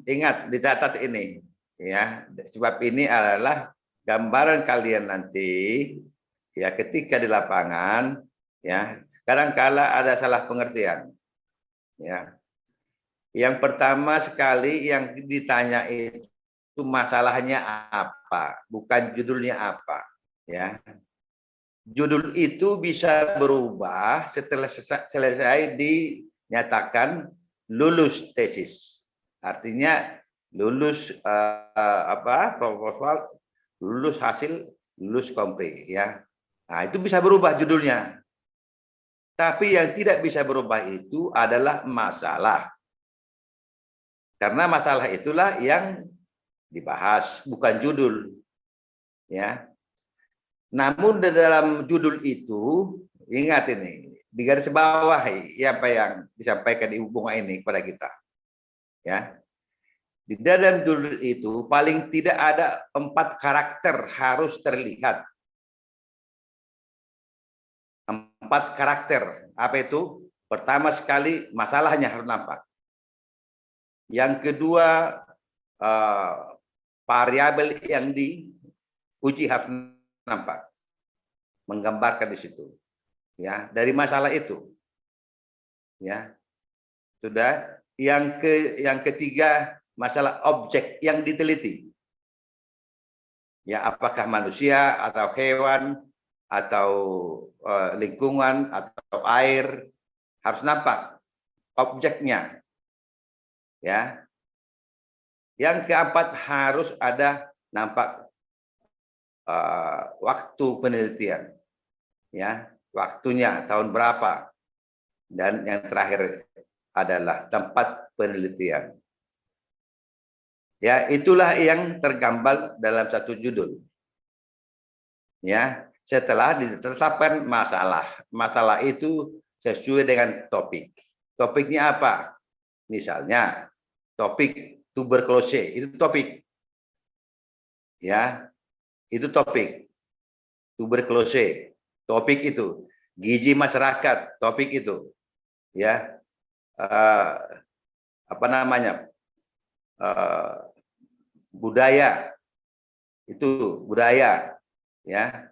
ingat dicatat ini ya, sebab ini adalah gambaran kalian nanti ya ketika di lapangan ya, kadangkala ada salah pengertian ya. Yang pertama sekali yang ditanya itu masalahnya apa, bukan judulnya apa ya. Judul itu bisa berubah setelah selesai dinyatakan lulus tesis. Artinya lulus proposal, lulus hasil, lulus kompre ya. Nah, itu bisa berubah judulnya. Tapi yang tidak bisa berubah itu adalah masalah. Karena masalah itulah yang dibahas, bukan judul. Ya. Namun di dalam judul itu, ingat ini, di garis bawah apa yang disampaikan Ibu Bunga ini kepada kita. Ya. Di dalam judul itu paling tidak ada 4 karakter harus terlihat. 4 karakter. Apa itu? Pertama sekali masalahnya harus nampak. Yang kedua, variabel yang diuji harus nampak, menggambarkan di situ, ya, dari masalah itu, ya, sudah. Yang ketiga, masalah objek yang diteliti, ya, apakah manusia atau hewan atau lingkungan atau air, harus nampak objeknya. Ya. Yang keempat harus ada nampak waktu penelitian. Ya, waktunya tahun berapa. Dan yang terakhir adalah tempat penelitian. Ya, itulah yang tergambar dalam satu judul. Ya, setelah ditetapkan masalah. Masalah itu sesuai dengan topik. Topiknya apa? Misalnya topik tuberkulosis, itu topik. Ya, itu topik. Tuberkulosis, topik itu. Gizi masyarakat, topik itu. Ya, budaya, itu budaya. Ya,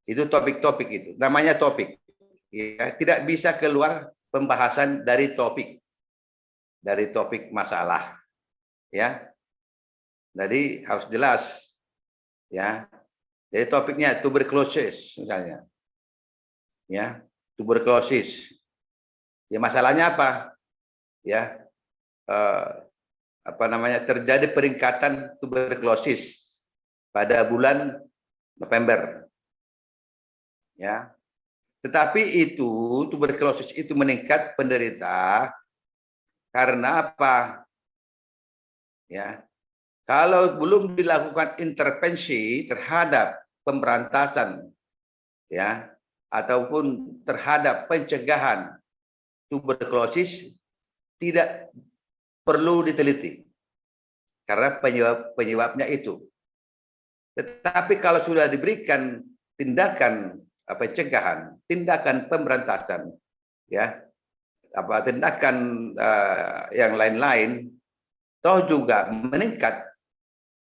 itu topik-topik itu. Namanya topik. Ya, tidak bisa keluar pembahasan dari topik. Dari topik masalah, ya. Jadi harus jelas, ya. Jadi topiknya tuberkulosis misalnya, ya, tuberkulosis. Ya, masalahnya apa? Ya, terjadi peningkatan tuberkulosis pada bulan November, ya. Tetapi itu tuberkulosis itu meningkat penderita karena apa? Ya, kalau belum dilakukan intervensi terhadap pemberantasan, ya, ataupun terhadap pencegahan tuberkulosis, tidak perlu diteliti karena penyebabnya itu. Tetapi kalau sudah diberikan tindakan pencegahan, tindakan pemberantasan, ya, tindakan yang lain-lain, toh juga meningkat,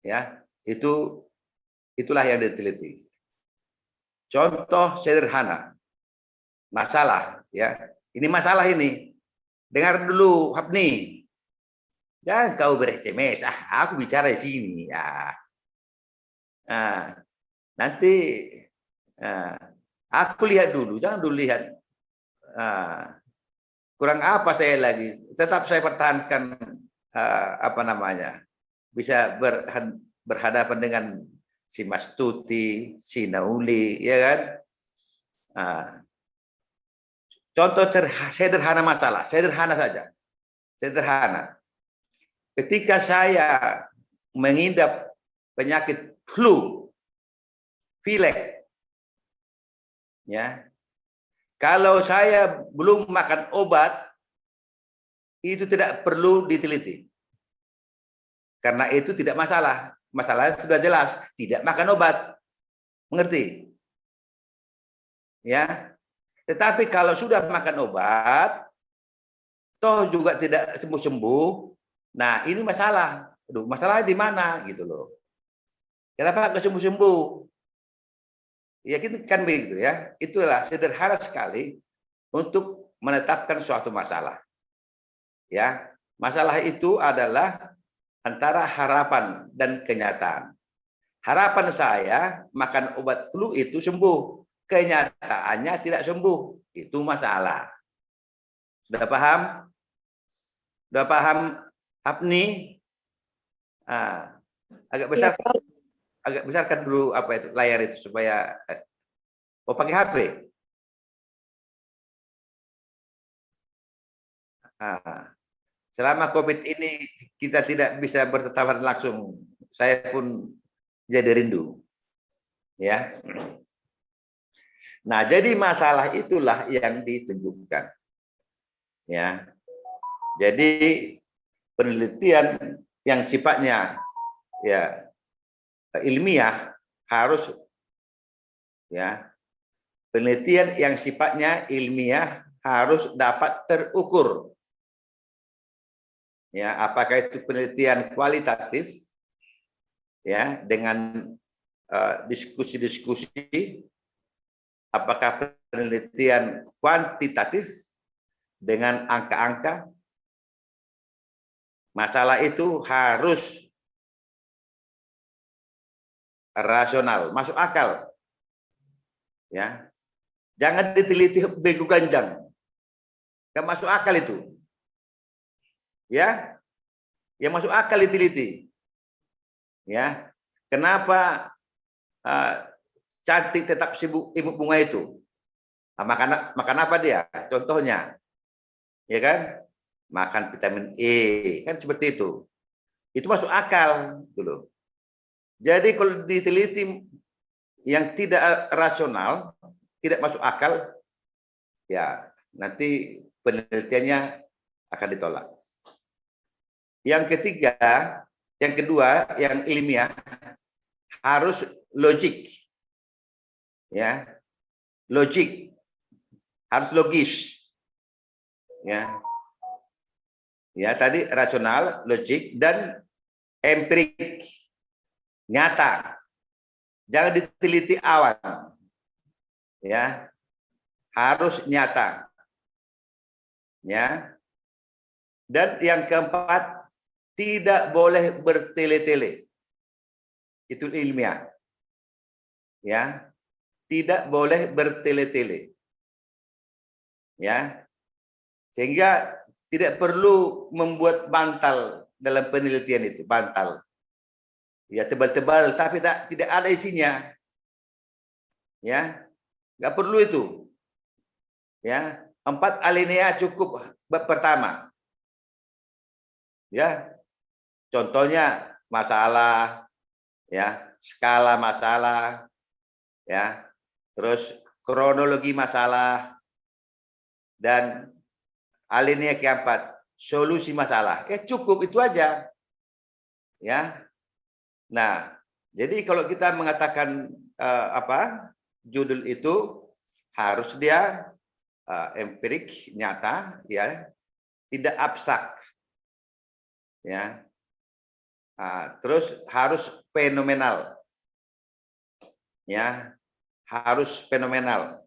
ya, itulah yang diteliti. Contoh sederhana, masalah, ya, ini masalah ini. Dengar dulu, Hapni. Jangan kau beres-cemes. Aku bicara di sini, ya. Nanti aku lihat dulu, jangan dulu lihat. Kurang apa saya lagi? Tetap saya pertahankan bisa berhadapan dengan si Mas Tuti, si Nauli, ya kan? Contoh sederhana masalah, sederhana saja, sederhana. Ketika saya mengidap penyakit flu, pilek, ya, kalau saya belum makan obat, itu tidak perlu diteliti. Karena itu tidak masalah. Masalahnya sudah jelas, tidak makan obat. Mengerti? Ya. Tetapi kalau sudah makan obat, toh juga tidak sembuh-sembuh, Nah, ini masalah. Aduh, masalahnya di mana gitu loh. Kenapa nggak sembuh-sembuh? Ya kan begitu ya. Itulah sederhana sekali untuk menetapkan suatu masalah. Ya, masalah itu adalah antara harapan dan kenyataan. Harapan saya makan obat flu itu sembuh. Kenyataannya tidak sembuh. Itu masalah. Sudah paham? Sudah paham, Apni? Ah, agak Ya, besar, agak besarkan dulu apa itu layar itu supaya. Oh, pakai HP. Ah, selama COVID ini kita tidak bisa bertatapan langsung. Saya pun jadi rindu. Ya. Nah, jadi masalah itulah yang ditunjukkan. Ya. Jadi penelitian yang sifatnya ya ilmiah harus ya penelitian yang sifatnya ilmiah harus dapat terukur. Ya, apakah itu penelitian kualitatif ya dengan diskusi-diskusi, apakah penelitian kuantitatif dengan angka-angka. Masalah itu harus rasional, masuk akal. Ya. Jangan diteliti bego ganjang. Enggak masuk akal itu. Ya. Yang masuk akal diteliti. Ya. Kenapa cantik tetap sibuk ibu bunga itu? Nah, makan apa dia? Contohnya. Ya kan? Makan vitamin E, kan seperti itu. Itu masuk akal gitu loh. Jadi kalau diteliti yang tidak rasional, tidak masuk akal, ya nanti penelitiannya akan ditolak. Yang ketiga, yang kedua, yang ilmiah harus logik. Ya. Logik. Harus logis. Ya. Ya, tadi rasional, logik dan empirik. Nyata. Jangan diteliti awal. Ya. Harus nyata. Ya. Dan yang keempat, tidak boleh bertele-tele. Itu ilmiah. Ya. Tidak boleh bertele-tele. Ya. Sehingga tidak perlu membuat bantal dalam penelitian itu, bantal. Ya, tebal-tebal tapi tidak ada isinya. Ya. Nggak perlu itu. Ya, 4 alinea cukup bab pertama. Ya. Contohnya masalah, ya, skala masalah, ya. Terus kronologi masalah dan alinea keempat, solusi masalah. Cukup itu aja. Ya. Nah, jadi kalau kita mengatakan judul itu harus dia empirik, nyata, ya, tidak abstrak, ya. Terus harus fenomenal, ya, harus fenomenal.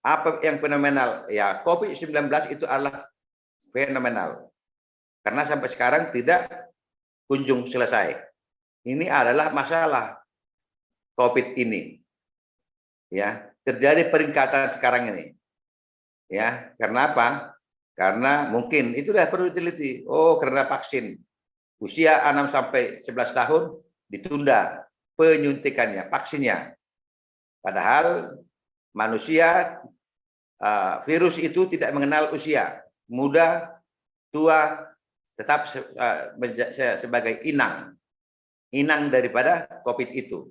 Apa yang fenomenal? Ya, COVID-19 itu adalah fenomenal, karena sampai sekarang tidak kunjung selesai. Ini adalah masalah COVID ini, ya, terjadi peningkatan sekarang ini. Ya, karena apa? Karena mungkin itu sudah perlu diteliti. Oh, karena vaksin usia 6 sampai 11 tahun ditunda penyuntikannya, vaksinnya. Padahal manusia virus itu tidak mengenal usia, muda, tua, tetap sebagai inang daripada COVID itu.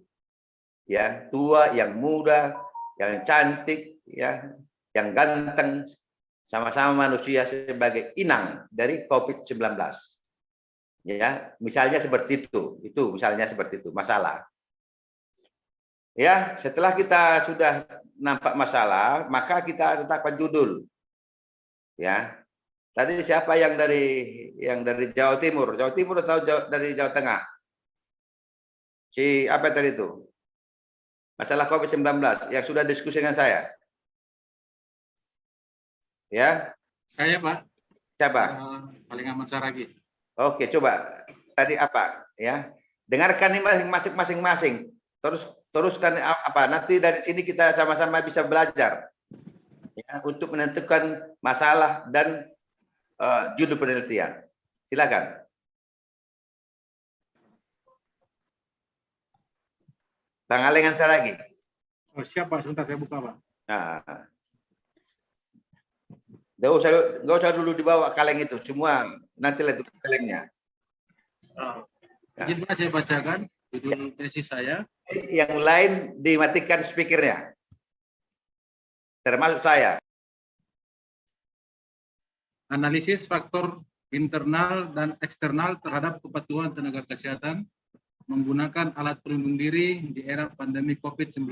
Ya, tua, yang muda, yang cantik, ya, yang ganteng, sama-sama manusia sebagai inang dari COVID-19. Ya, misalnya seperti itu misalnya seperti itu masalah. Ya, setelah kita sudah nampak masalah, maka kita tetapkan judul. Ya. Tadi siapa yang dari Jawa Timur? Jawa Timur atau dari Jawa Tengah? Si apa tadi itu? Masalah COVID-19 yang sudah diskusi dengan saya. Ya. Saya, Pak. Siapa? Paling aman Saragi. Oke, coba. Tadi apa? Ya. Dengarkan nih masing-masing. Teruskan apa? Nanti dari sini kita sama-sama bisa belajar. Ya, untuk menentukan masalah dan judul penelitian. Silakan. Bang Alengan Saragi. Oh, siap, Pak. Sebentar saya buka, Pak. Nah. Nggak usah dulu dibawa kaleng itu. Semua nanti lihat kalengnya. Izin saya bacakan judul tesis saya. Yang lain dimatikan speakernya. Termasuk saya. Analisis faktor internal dan eksternal terhadap kepatuhan tenaga kesehatan menggunakan alat pelindung diri di era pandemi COVID-19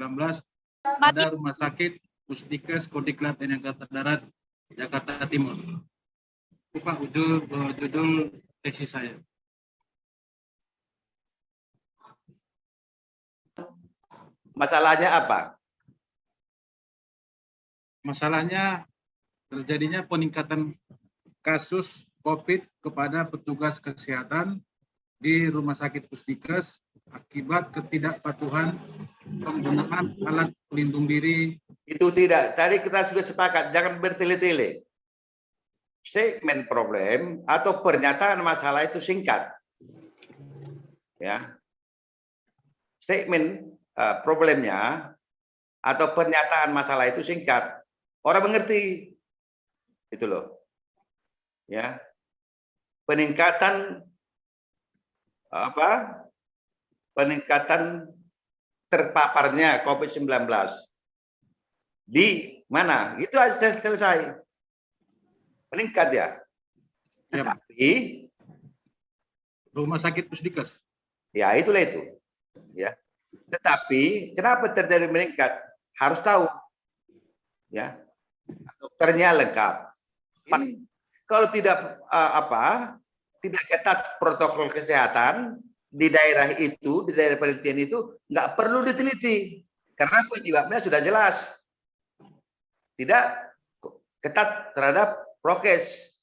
pada Rumah Sakit Pusdikes Kodiklat TNI Angkatan Darat Jakarta Timur. Itu Pak judul tesis saya. Masalahnya apa? Masalahnya terjadinya peningkatan kasus COVID kepada petugas kesehatan di Rumah Sakit Pusdikes akibat ketidakpatuhan penggunaan alat pelindung diri. Itu tidak. Tadi kita sudah sepakat, jangan bertele-tele. Segmen problem atau pernyataan masalah itu singkat. Ya. Statement problemnya atau pernyataan masalah itu singkat. Orang mengerti. Itu loh. Ya. Peningkatan peningkatan terpaparnya COVID-19 di mana? Itu aja selesai. Meningkat ya. Tetapi Rumah Sakit Pusdikes. Ya, itulah itu. Ya. Tetapi kenapa terjadi meningkat? Harus tahu. Ya. Dokternya lengkap. Kalau tidak tidak ketat protokol kesehatan di daerah itu, di daerah penelitian itu, nggak perlu diteliti. Karena penyebabnya sudah jelas. Tidak ketat terhadap prokes.